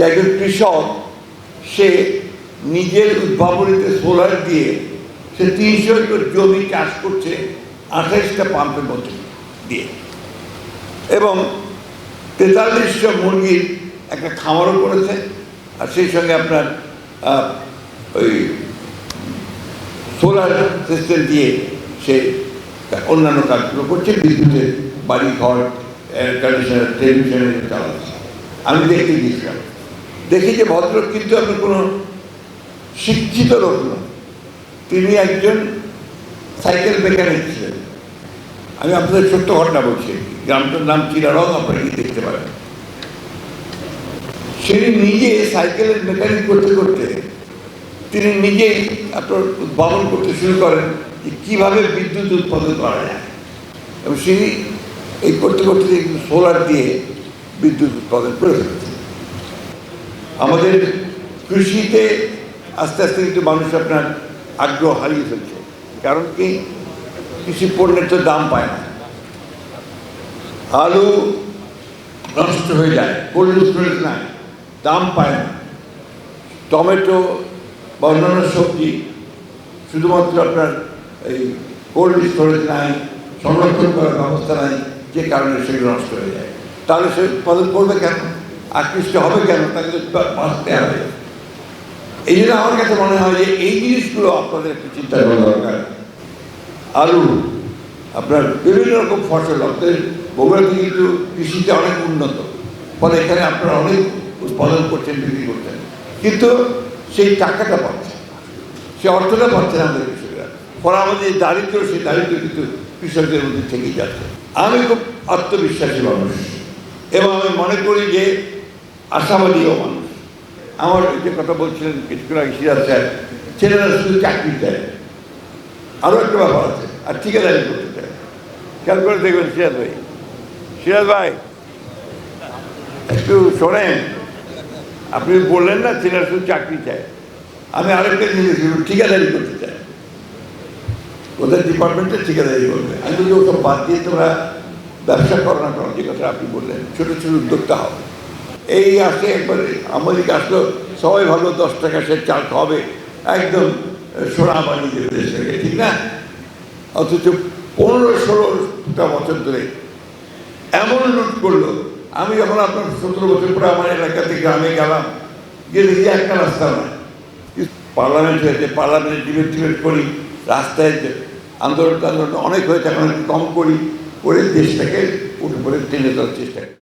যে একজন কৃষক সে নিজের উদ্ভাবনীতে সোলার দিয়ে সে 300 একর জমি চাষ করছে 28টা পাম্পের মধ্যে দিয়ে, এবং 43টা মুরগির একটা খামারও করেছে, আর সেই সঙ্গে আপনার ওই সোলার সিস্টেম দিয়ে সে অন্যান্য কাজগুলো করছে, বিদ্যুতের বাড়ি ঘর, এয়ার কন্ডিশনার, টেলিভিশনের চালাচ্ছে। আমি দেখতে গিয়েছিলাম, দেখি যে ভদ্রলোক কিন্তু আপনার কোনো শিক্ষিত লোক নয়, তিনি একজন সাইকেল মেকানিক ছিলেন। আমি আপনাদের ছোট্ট ঘটনা বলছি, গ্রামটার নাম চিরারং, আপনারা কি দেখতে পারেন। সে নিজে সাইকেলের মেকানিক করতে করতে তিনি নিজেই আপনার উদ্ভাবন করতে শুরু করেন যে কীভাবে বিদ্যুৎ উৎপাদন করা যায়, এবং তিনি এই করতে করতে সোলার দিয়ে বিদ্যুৎ উৎপাদন করে ফেলেছে। আমাদের কৃষিতে আস্তে আস্তে কিন্তু মানুষ আপনার আগ্রহ হারিয়ে ফেলছে, কারণ কি কৃষি পণ্যের তো দাম পায় না, আলু নষ্ট হয়ে যায়, কোল্ড স্টোরেজ নাই, দাম পায় না, টমেটো বা অন্যান্য সবজি শুধুমাত্র আপনার এই কোল্ড স্টোরেজ নাই, সংরক্ষণ করার ব্যবস্থা নাই, যে কারণে সেগুলো নষ্ট হয়ে যায়। তাহলে সে উৎপাদন করবে কেন, আকৃষ্ট হবে কেন, তাকে বাঁচতে হবে। এই জন্য আমার কাছে মনে হয় যে এই জিনিসগুলো আপনাদের একটু চিন্তা করা দরকার। আলু, আপনার বিভিন্ন রকম ফসল, আপনাদের বগুড়াতে কিন্তু কৃষিতে অনেক উন্নত, ফলে এখানে আপনারা অনেক উৎপাদন করছেন, বিক্রি করছেন, কিন্তু সেই টাকাটা পাচ্ছে, সে অর্থটা পাচ্ছে না আমাদের কৃষকরা। ফলে আমাদের যে দারিদ্র, সেই দারিদ্র কিন্তু কৃষকদের মধ্যে থেকেই যাচ্ছে। আমি খুব আত্মবিশ্বাসী মানুষ, এবং আমি মনে করি যে আশাবাদীও মানুষ। আমার যে কথা বলছিলেন কিছুক্ষণ আগে সিরাজ স্যার, ছেলেরা শুধু চাকরি দেয়, আরও একটা ব্যাপার আছে, আর ঠিকাদারি করতে চায়। খেয়াল করে দেখবেন সিরাজ ভাই একটু শোনেন, আপনি বললেন না ছেলেরা শুধু চাকরি চায়, আমি আরেকটা জিনিস ঠিকাদারি করতে চাই। ওদের ডিপার্টমেন্টে ঠিকাদারি করবে। আমি বলি ওসব বাদ দিয়ে তোমরা ব্যবসা করো না, যে কথা আপনি বললেন, ছোটো ছোটো উদ্যোক্তা হবে। এই আসে একবারে আমেরিকা আসলো, সবাই ভালো 10 টাকা সে চাল খাওয়াবে, একদম সোনা বানিয়ে দেবে দেশটাকে, ঠিক না? অথচ 15-16টা বছর ধরে এমন লুট করলো। আমি যখন আপনার 17 বছর পরে আমার এলাকাতে গ্রামে গেলাম, গিয়ে দেখি একটা রাস্তা নয়। পার্লামেন্ট হয়েছে, পার্লামেন্টে ডিবেট করি, রাস্তায় আন্দোলন অনেক হয়েছে, এখন কম করি, করে দেশটাকে উঠে পড়ে টেনে দেওয়ার চেষ্টা করি।